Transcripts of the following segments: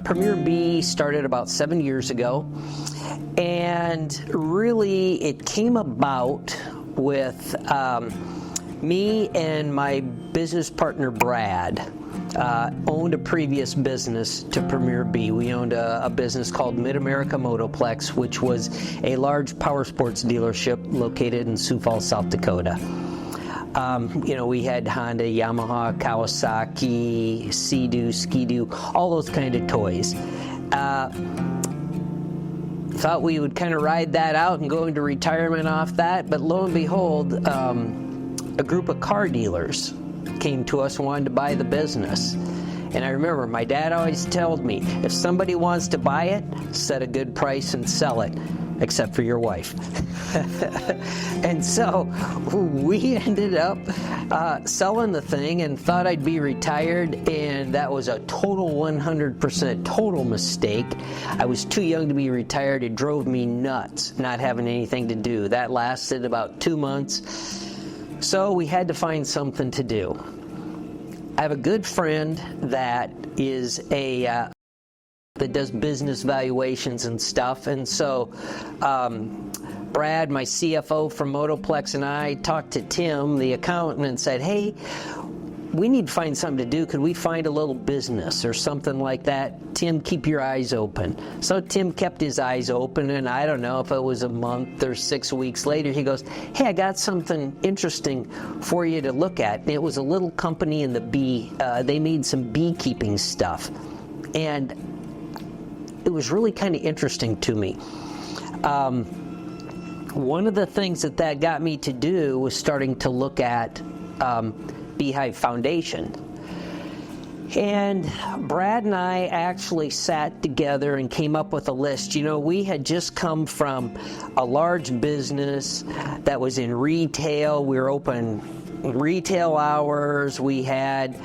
Premier Bee started about 7 years ago, and really it came about with me and my business partner Brad. Owned a previous business to Premier Bee. We owned a business called Mid-America Motoplex, which was a large power sports dealership located in Sioux Falls, South Dakota. We had Honda, Yamaha, Kawasaki, Sea-Doo, Ski-Doo, all those kind of toys. Thought we would kind of ride that out and go into retirement off that, but lo and behold, a group of car dealers came to us and wanted to buy the business. And I remember my dad always told me, if somebody wants to buy it, set a good price and sell it, except for your wife. And so we ended up selling the thing and thought I'd be retired, and that was a total 100% total mistake. I was too young to be retired. It drove me nuts not having anything to do. That lasted about 2 months. So we had to find something to do. I have a good friend that is that does business valuations and stuff, and so Brad, my CFO from Motoplex, and I talked to Tim, the accountant, and said, hey, we need to find something to do. Could we find a little business or something like that? Tim, keep your eyes open. So Tim kept his eyes open, and I don't know if it was a month or 6 weeks later, he goes, hey, I got something interesting for you to look at. And it was a little company in the they made some beekeeping stuff. And it was really kind of interesting to me. One of the things that got me to do was starting to look at Beehive Foundation. And Brad and I actually sat together and came up with a list. You know, we had just come from a large business that was in retail. We were open retail hours. We had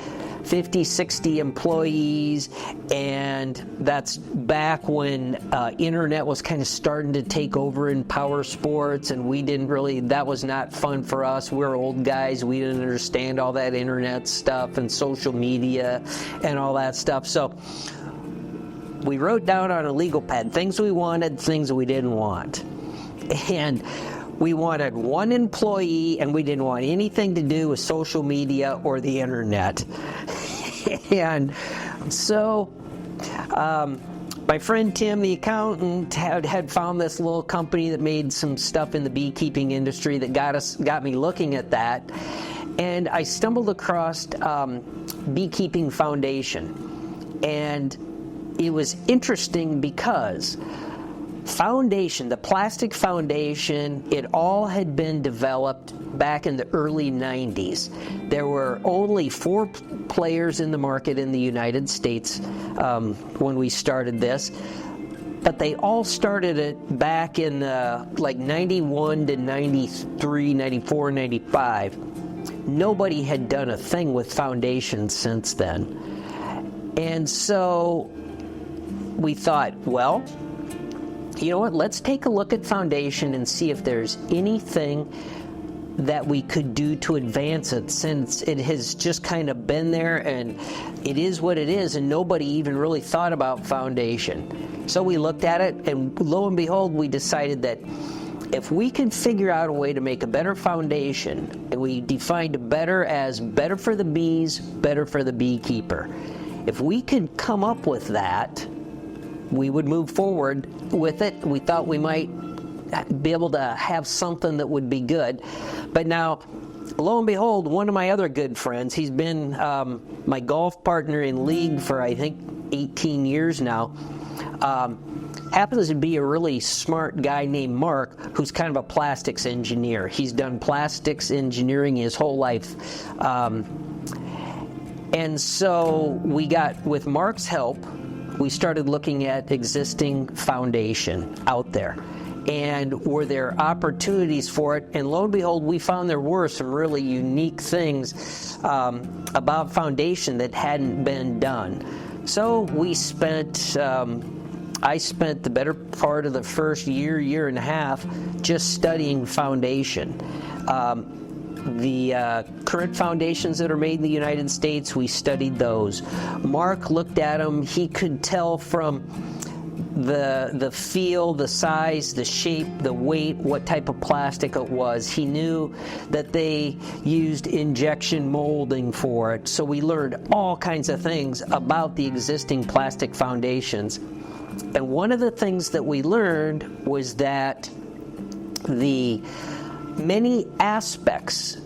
50, 60 employees, and that's back when internet was kind of starting to take over in power sports, and that was not fun for us. We're old guys. We didn't understand all that internet stuff and social media and all that stuff. So we wrote down on a legal pad things we wanted, things we didn't want. And we wanted one employee, and we didn't want anything to do with social media or the internet. And so my friend Tim, the accountant, had found this little company that made some stuff in the beekeeping industry that got me looking at that. And I stumbled across Beekeeping Foundation. And it was interesting because the plastic foundation, it all had been developed back in the early 90s. There were only 4 players in the market in the United States when we started this, but they all started it back in like 91 to 93, 94, 95. Nobody had done a thing with foundations since then. And so we thought, well, you know what, let's take a look at foundation and see if there's anything that we could do to advance it, since it has just kind of been there and it is what it is, and nobody even really thought about foundation. So we looked at it, and lo and behold, we decided that if we can figure out a way to make a better foundation, and we defined better as better for the bees, better for the beekeeper. If we could come up with that, we would move forward with it. We thought we might be able to have something that would be good. But now, lo and behold, one of my other good friends, he's been my golf partner in league for, I think, 18 years now, happens to be a really smart guy named Mark, who's kind of a plastics engineer. He's done plastics engineering his whole life. And so with Mark's help, we started looking at existing foundation out there. And were there opportunities for it? And lo and behold, we found there were some really unique things about foundation that hadn't been done. So we spent, I spent the better part of the first year and a half just studying foundation. the current foundations that are made in the United States, we studied those. Mark looked at them. He could tell from the feel, the size, the shape, the weight, what type of plastic it was. He knew that they used injection molding for it. So we learned all kinds of things about the existing plastic foundations. And one of the things that we learned was that the many aspects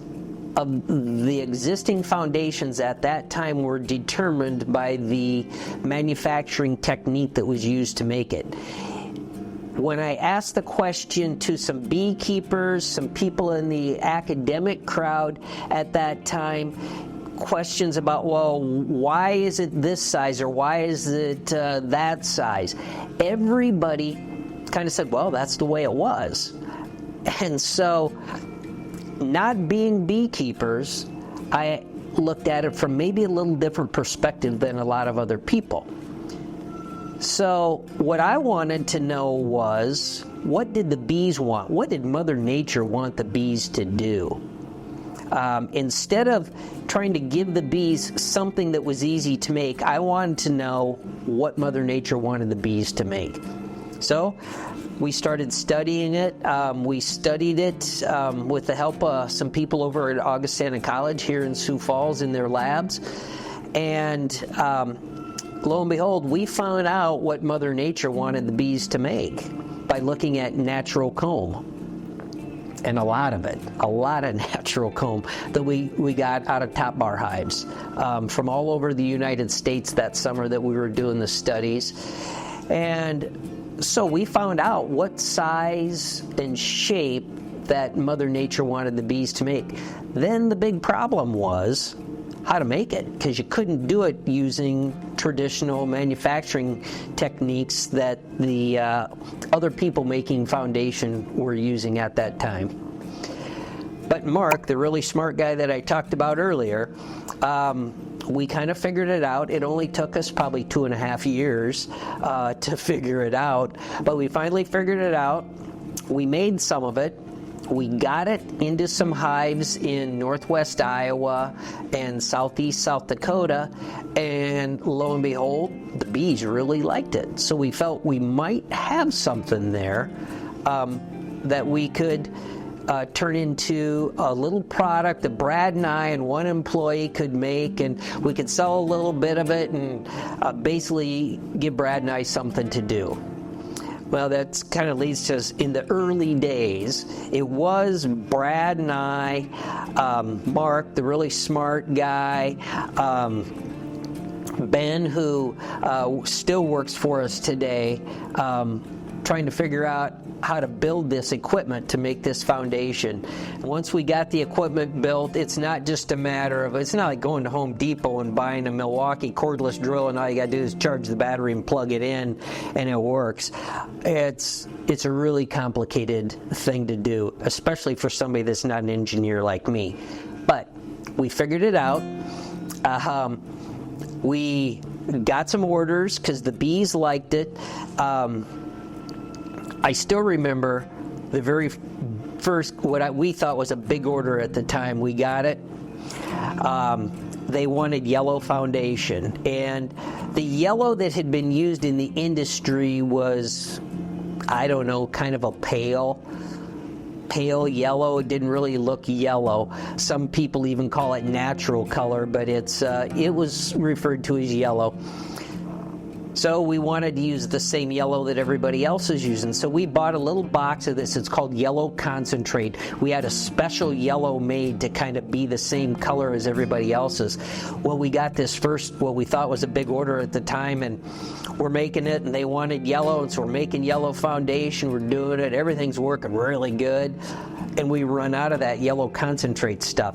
of the existing foundations at that time were determined by the manufacturing technique that was used to make it. When I asked the question to some beekeepers, some people in the academic crowd at that time, questions about, well, why is it this size or why is it that size? Everybody kind of said, well, that's the way it was. And so, not being beekeepers, I looked at it from maybe a little different perspective than a lot of other people. So what I wanted to know was, what did the bees want? What did Mother Nature want the bees to do? Instead of trying to give the bees something that was easy to make, I wanted to know what Mother Nature wanted the bees to make. So we started studying it. We studied it with the help of some people over at Augustana College here in Sioux Falls in their labs. And lo and behold, we found out what Mother Nature wanted the bees to make by looking at natural comb. And a lot of natural comb that we got out of top bar hives from all over the United States that summer that we were doing the studies. And so we found out what size and shape that Mother Nature wanted the bees to make. Then the big problem was how to make it, because you couldn't do it using traditional manufacturing techniques that the other people making foundation were using at that time. But Mark, the really smart guy that I talked about earlier, we kind of figured it out. It only took us probably 2.5 years to figure it out, but we finally figured it out. We made some of it. We got it into some hives in northwest Iowa and southeast South Dakota, and lo and behold, the bees really liked it. So we felt we might have something there that we could turn into a little product that Brad and I and one employee could make, and we could sell a little bit of it and basically give Brad and I something to do. Well, that kind of leads to us in the early days. It was Brad and I, Mark, the really smart guy, Ben, who still works for us today, trying to figure out how to build this equipment to make this foundation. Once we got the equipment built, it's not just a matter of, it's not like going to Home Depot and buying a Milwaukee cordless drill and all you got to do is charge the battery and plug it in and it works. It's a really complicated thing to do, especially for somebody that's not an engineer like me. But we figured it out. We got some orders because the bees liked it. I still remember the very first, we thought was a big order at the time. We got it. They wanted yellow foundation. And the yellow that had been used in the industry was, I don't know, kind of a pale yellow. It didn't really look yellow. Some people even call it natural color, but it was referred to as yellow. So we wanted to use the same yellow that everybody else is using. So we bought a little box of this. It's called yellow concentrate. We had a special yellow made to kind of be the same color as everybody else's. Well, we got this first, what we thought was a big order at the time, and we're making it, and they wanted yellow, and so we're making yellow foundation. We're doing it. Everything's working really good. And we run out of that yellow concentrate stuff.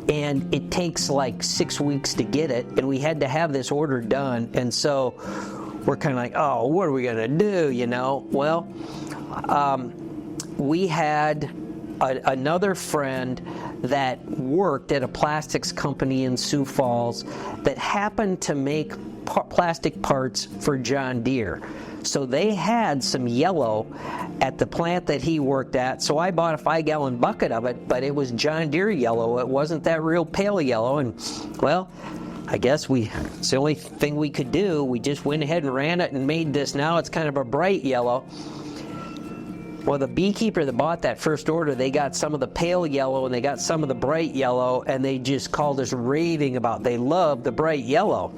And it takes like 6 weeks to get it, and we had to have this order done, and so we're kind of like, oh, what are we going to do, you know? Well, we had another friend that worked at a plastics company in Sioux Falls that happened to make plastic parts for John Deere. So they had some yellow at the plant that he worked at, so I bought a 5-gallon bucket of it, but it was John Deere yellow. It wasn't that real pale yellow, and well, I guess it's the only thing we could do. We just went ahead and ran it and made this. Now it's kind of a bright yellow. Well, the beekeeper that bought that first order, they got some of the pale yellow and they got some of the bright yellow, and they just called us raving about they loved the bright yellow.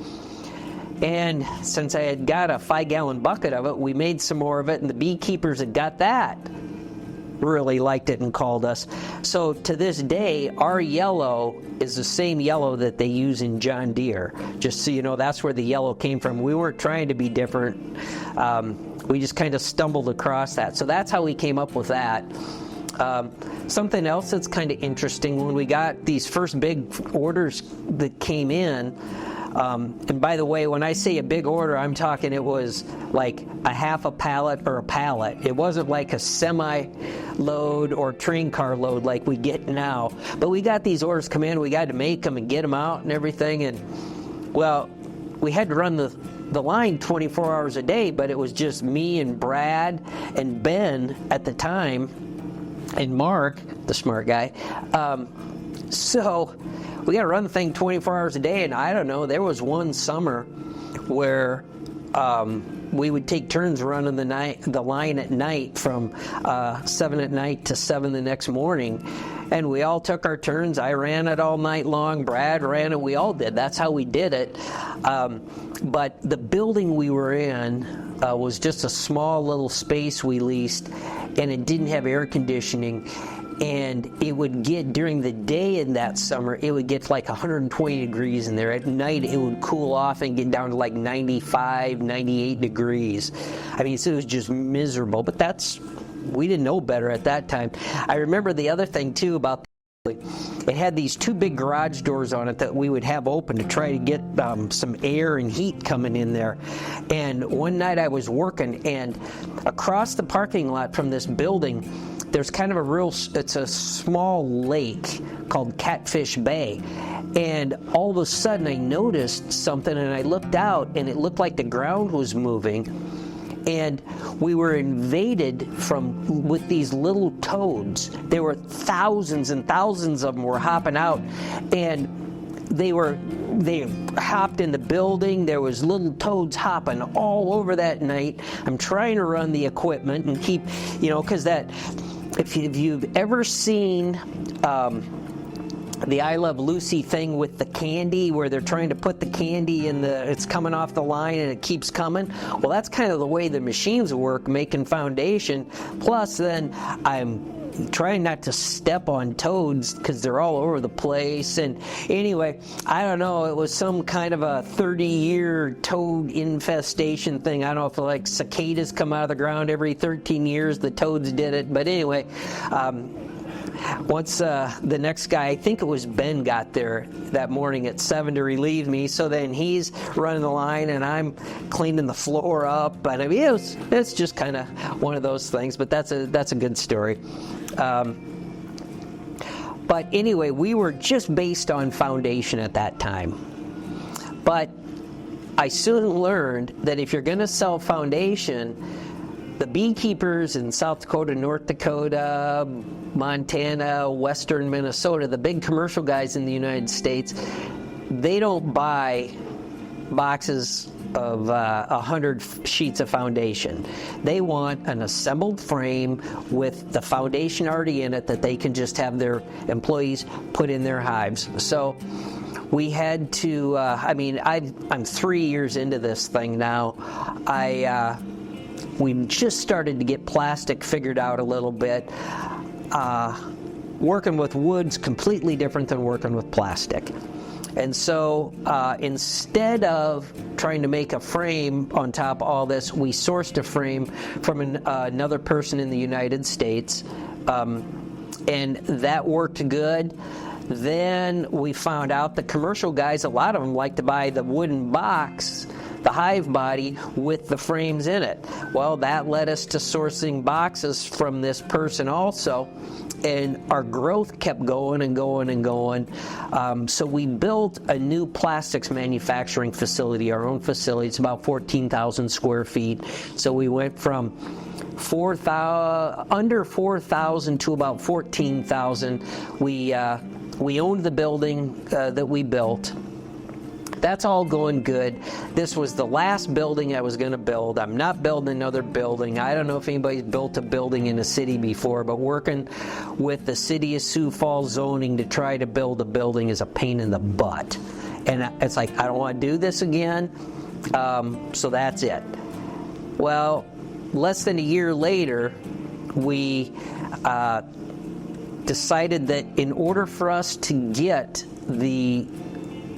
And since I had got a 5-gallon bucket of it, we made some more of it, and the beekeepers that got that really liked it and called us. So to this day, our yellow is the same yellow that they use in John Deere. Just so you know, that's where the yellow came from. We weren't trying to be different. We just kind of stumbled across that. So that's how we came up with that. Something else that's kind of interesting, when we got these first big orders that came in, and by the way, when I say a big order, I'm talking it was like a half a pallet or a pallet. It wasn't like a semi-load or train car load like we get now. But we got these orders come in, we got to make them and get them out and everything. And, well, we had to run the line 24 hours a day, but it was just me and Brad and Ben at the time, and Mark, the smart guy. So we got to run the thing 24 hours a day, and I don't know, there was one summer where we would take turns running the line at night from 7 at night to 7 the next morning, and we all took our turns. I ran it all night long, Brad ran it, we all did. That's how we did it. But the building we were in was just a small little space we leased, and it didn't have air conditioning. And it would get, during the day in that summer, it would get to like 120 degrees in there. At night, it would cool off and get down to like 95, 98 degrees. I mean, so it was just miserable. But we didn't know better at that time. I remember the other thing, too, about it had these two big garage doors on it that we would have open to try to get some air and heat coming in there. And one night I was working, and across the parking lot from this building, there's kind of it's a small lake called Catfish Bay. And all of a sudden I noticed something, and I looked out, and it looked like the ground was moving. And we were invaded with these little toads. There were thousands and thousands of them were hopping out, and they hopped in the building. There was little toads hopping all over that night. I'm trying to run the equipment and keep, because if you've ever seen the I Love Lucy thing with the candy, where they're trying to put the candy in it's coming off the line and it keeps coming. Well, that's kind of the way the machines work, making foundation. Plus, then I'm trying not to step on toads because they're all over the place. And anyway, I don't know, it was some kind of a 30-year toad infestation thing. I don't know if like cicadas come out of the ground every 13 years, the toads did it. But anyway, once the next guy, I think it was Ben, got there that morning at 7 to relieve me, so then he's running the line and I'm cleaning the floor up. But I mean, it's just kind of one of those things. But that's a good story. But anyway, we were just based on foundation at that time. But I soon learned that if you're going to sell foundation, the beekeepers in South Dakota, North Dakota, Montana, Western Minnesota, the big commercial guys in the United States, they don't buy boxes of 100 sheets of foundation. They want an assembled frame with the foundation already in it that they can just have their employees put in their hives. So we had to, I'm 3 years into this thing now. We just started to get plastic figured out a little bit. Working with wood's completely different than working with plastic. And so instead of trying to make a frame on top of all this, we sourced a frame from another person in the United States, and that worked good. Then we found out the commercial guys, a lot of them like to buy the wooden box. the hive body with the frames in it. Well, that led us to sourcing boxes from this person also, and our growth kept going and going and going. So we built a new plastics manufacturing facility, our own facility. It's about 14,000 square feet. So we went from under 4,000 to about 14,000. We owned the building that we built. That's all going good. This was the last building I was going to build. I'm not building another building. I don't know if anybody's built a building in a city before, but working with the city of Sioux Falls zoning to try to build a building is a pain in the butt. And it's like, I don't want to do this again. So that's it. Well, less than a year later, we decided that in order for us to get the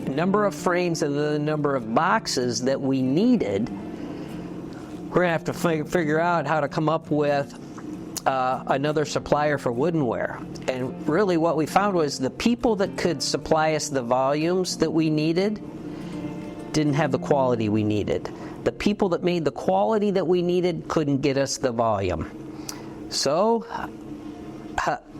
number of frames and the number of boxes that we needed, we're going to have to figure out how to come up with another supplier for woodenware. And really what we found was the people that could supply us the volumes that we needed didn't have the quality we needed. The people that made the quality that we needed couldn't get us the volume. So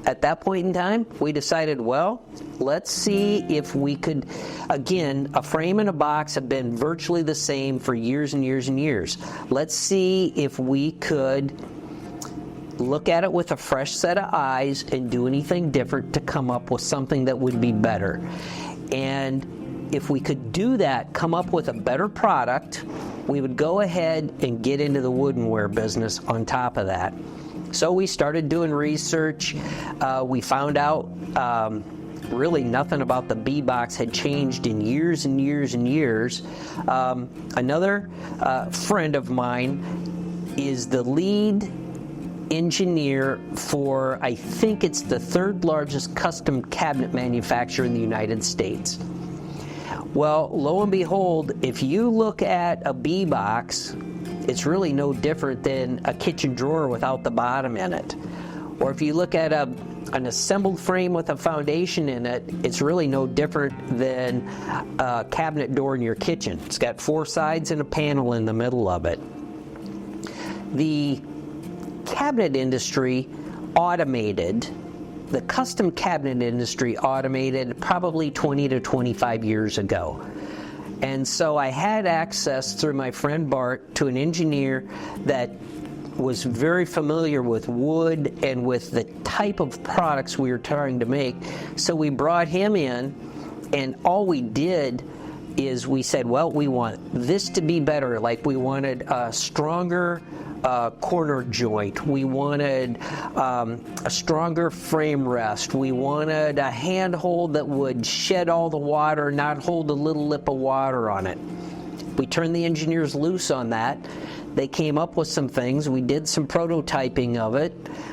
at that point in time, we decided, well, let's see if we could, again, a frame and a box have been virtually the same for years and years and years. Let's see if we could look at it with a fresh set of eyes and do anything different to come up with something that would be better. And if we could do that, come up with a better product, we would go ahead and get into the woodenware business on top of that. So we started doing research. We found out really nothing about the bee box had changed in years and years and years. Another friend of mine is the lead engineer for, I think it's the third largest custom cabinet manufacturer in the United States. Well, lo and behold, if you look at a bee box, it's really no different than a kitchen drawer without the bottom in it. Or if you look at an assembled frame with a foundation in it, it's really no different than a cabinet door in your kitchen. It's got 4 sides and a panel in the middle of it. The cabinet industry automated, the custom cabinet industry automated probably 20 to 25 years ago. And so I had access through my friend Bart to an engineer that was very familiar with wood and with the type of products we were trying to make. So we brought him in, and all we did is we said, well, we want this to be better. Like we wanted a stronger corner joint. We wanted a stronger frame rest. We wanted a handhold that would shed all the water, not hold a little lip of water on it. We turned the engineers loose on that. They came up with some things. We did some prototyping of it.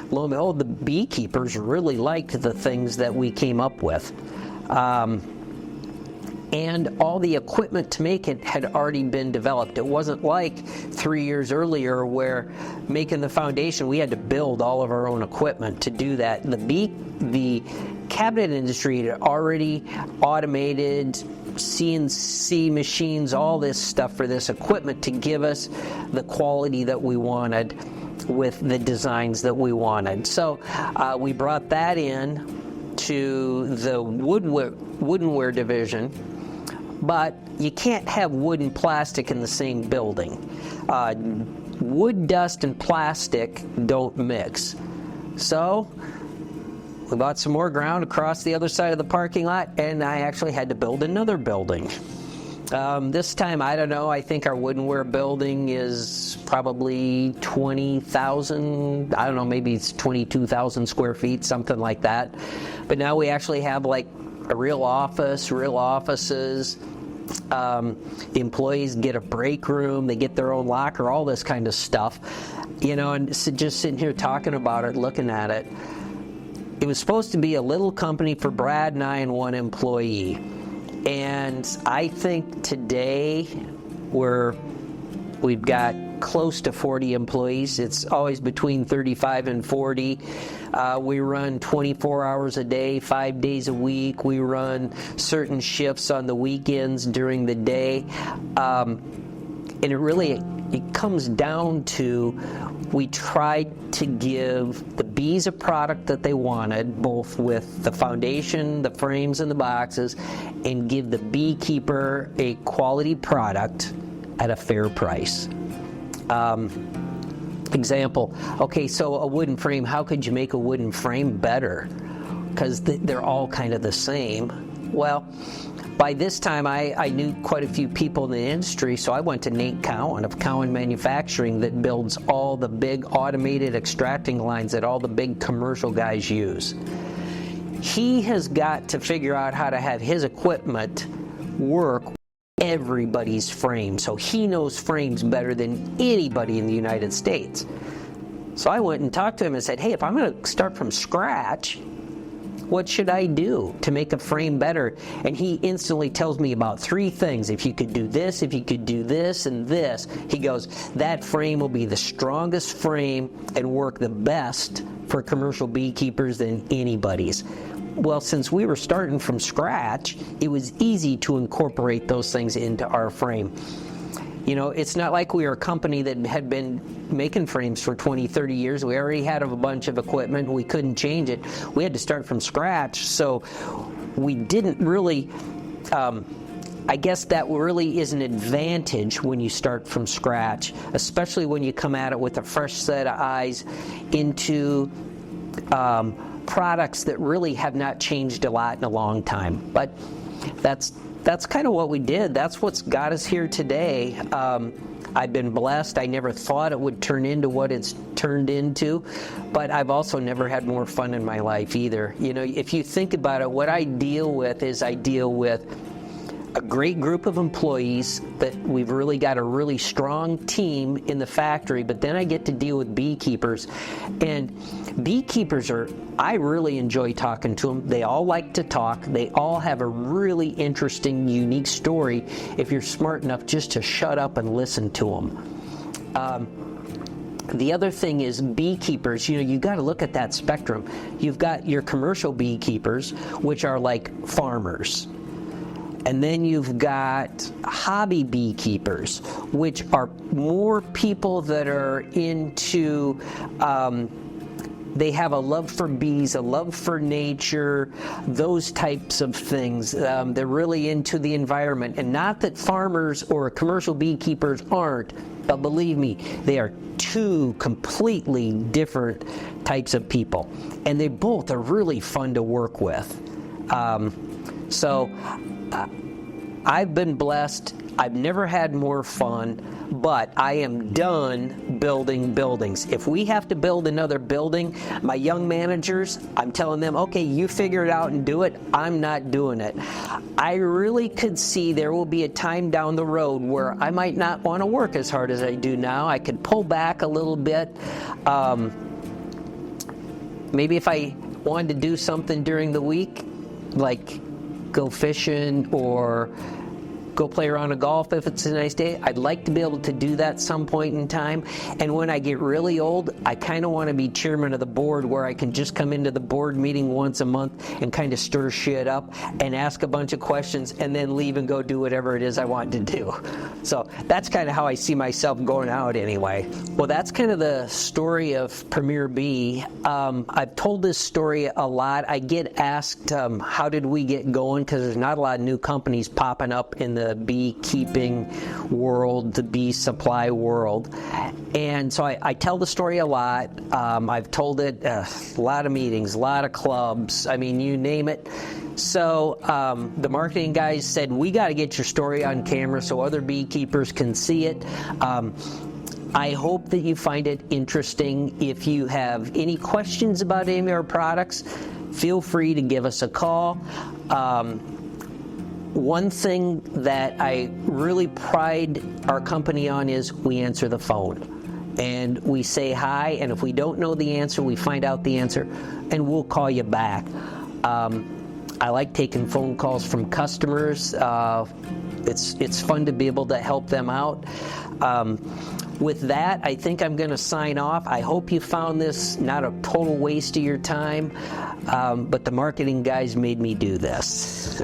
Lo and behold, the beekeepers really liked the things that we came up with. And all the equipment to make it had already been developed. It wasn't like 3 years earlier where making the foundation, we had to build all of our own equipment to do that. The cabinet industry had already automated CNC machines, all this stuff for this equipment to give us the quality that we wanted with the designs that we wanted. So we brought that in to the woodenware division. But you can't have wood and plastic in the same building. Wood, dust, and plastic don't mix. So we bought some more ground across the other side of the parking lot, and I actually had to build another building. This time, I don't know, I think our woodenware building is probably 20,000, I don't know, maybe it's 22,000 square feet, something like that. But now we actually have like a real office, real offices. The employees get a break room, they get their own locker, all this kind of stuff. You know, and so just sitting here talking about it, looking at it. It was supposed to be a little company for Brad and I and one employee. And I think today we've got close to 40 employees. It's always between 35 and 40. We run 24 hours a day, 5 days a week. We run certain shifts on the weekends during the day. And it comes down to, we tried to give the bees a product that they wanted, both with the foundation, the frames, and the boxes, and give the beekeeper a quality product at a fair price. Example, okay, so a wooden frame, how could you make a wooden frame better? Because they're all kind of the same. Well, by this time, I knew quite a few people in the industry, so I went to Nate Cowen of Cowen Manufacturing, that builds all the big automated extracting lines that all the big commercial guys use. He has got to figure out how to have his equipment work everybody's frame, so he knows frames better than anybody in the United States. So I went and talked to him and said, hey, if I'm going to start from scratch, what should I do to make a frame better? And he instantly tells me about 3 things. If you could do this, if you could do this and this, he goes, that frame will be the strongest frame and work the best for commercial beekeepers than anybody's. Well, since we were starting from scratch, it was easy to incorporate those things into our frame. You know, it's not like we were a company that had been making frames for 20, 30 years. We already had a bunch of equipment. We couldn't change it. We had to start from scratch. So we didn't really, I guess that really is an advantage when you start from scratch, especially when you come at it with a fresh set of eyes into products that really have not changed a lot in a long time. But that's kind of what we did. That's what's got us here today. I've been blessed. I never thought it would turn into what it's turned into, but I've also never had more fun in my life either. You know, if you think about it, what I deal with is I deal with a great group of employees, that we've really got a really strong team in the factory, but then I get to deal with beekeepers. And beekeepers I really enjoy talking to them. They all like to talk. They all have a really interesting, unique story if you're smart enough just to shut up and listen to them. The other thing is beekeepers, you know, you got to look at that spectrum. You've got your commercial beekeepers, which are like farmers. And then you've got hobby beekeepers, which are more people that are into, they have a love for bees, a love for nature, those types of things. They're really into the environment. And not that farmers or commercial beekeepers aren't, but believe me, they are 2 completely different types of people. And they both are really fun to work with. I've been blessed. I've never had more fun, but I am done building buildings. If we have to build another building, my young managers, I'm telling them, okay, you figure it out and do it. I'm not doing it. I really could see there will be a time down the road where I might not want to work as hard as I do now. I could pull back a little bit. Maybe if I wanted to do something during the week, like go fishing or go play around a golf if it's a nice day. I'd like to be able to do that some point in time. And when I get really old, I kind of want to be chairman of the board, where I can just come into the board meeting once a month and kind of stir shit up and ask a bunch of questions and then leave and go do whatever it is I want to do. So that's kind of how I see myself going out anyway. Well, that's kind of the story of Premier Bee. I've told this story a lot. I get asked, how did we get going? Because there's not a lot of new companies popping up in the beekeeping world, the bee supply world. And so I tell the story a lot. I've told it a lot of meetings, a lot of clubs, I mean, you name it. So the marketing guys said, we got to get your story on camera so other beekeepers can see it. I hope that you find it interesting. If you have any questions about any of our products, feel free to give us a call. One thing that I really pride our company on is we answer the phone. And we say hi, and if we don't know the answer, we find out the answer, and we'll call you back. I like taking phone calls from customers. It's fun to be able to help them out. With that, I think I'm going to sign off. I hope you found this not a total waste of your time, but the marketing guys made me do this.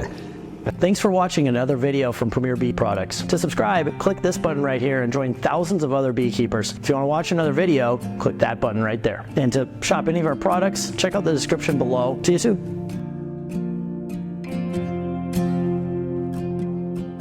Thanks for watching another video from Premier Bee Products. To subscribe, click this button right here and join thousands of other beekeepers. If you want to watch another video, click that button right there. And to shop any of our products, check out the description below. See you soon.